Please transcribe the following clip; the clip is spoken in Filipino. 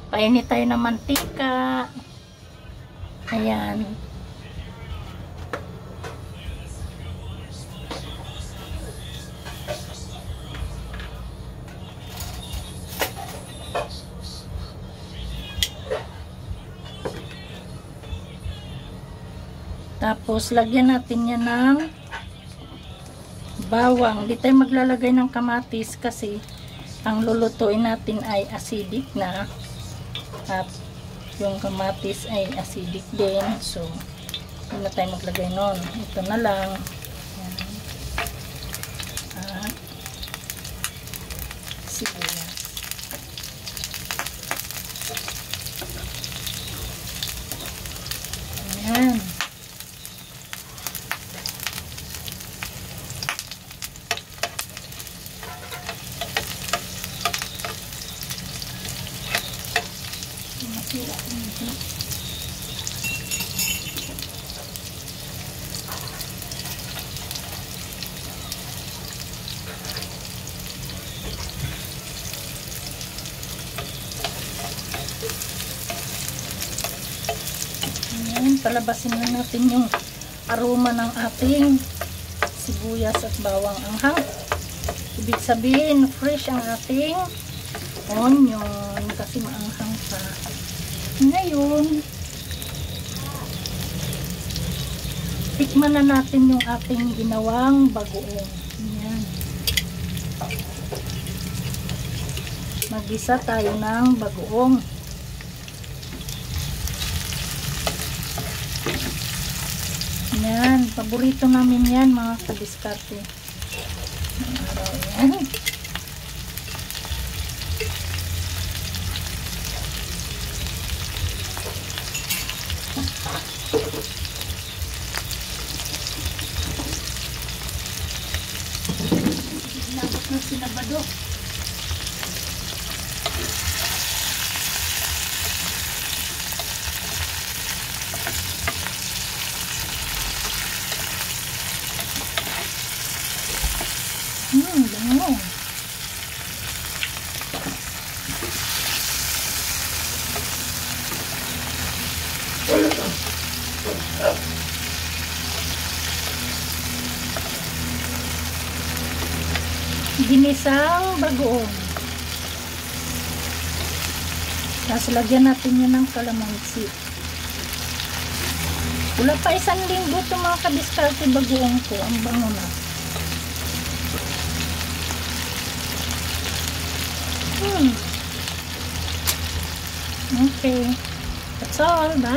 Painit tayo ng mantika. Ayan. Tapos, lagyan natin yan ng bawang. Di tayo maglalagay ng kamatis kasi ang lulutuin natin ay acidic na. At yung kamatis ay acidic din. So, hindi na tayo maglagay nun. Ito na lang. Yan. At sibuyas. Ayan. Ayan, palabasin na natin yung aroma ng ating sibuyas at bawang anghang. Ibig sabihin, fresh ang ating onion kasi maanghang pa. Ngayon, tikman na natin yung ating ginawang bagoong. Ayan. Mag-isa tayo ng bagoong. Ayan, paborito namin yan mga kadiskarte. Araw yan. Labot na sinabado. Bango. Ginisang bagoong. Tapos lagyan natin yan ng kalamansi. Wala pa 1 linggo ito mga kadiskarte bagoong ko. Ang bango na. Okay. That's all. Bye.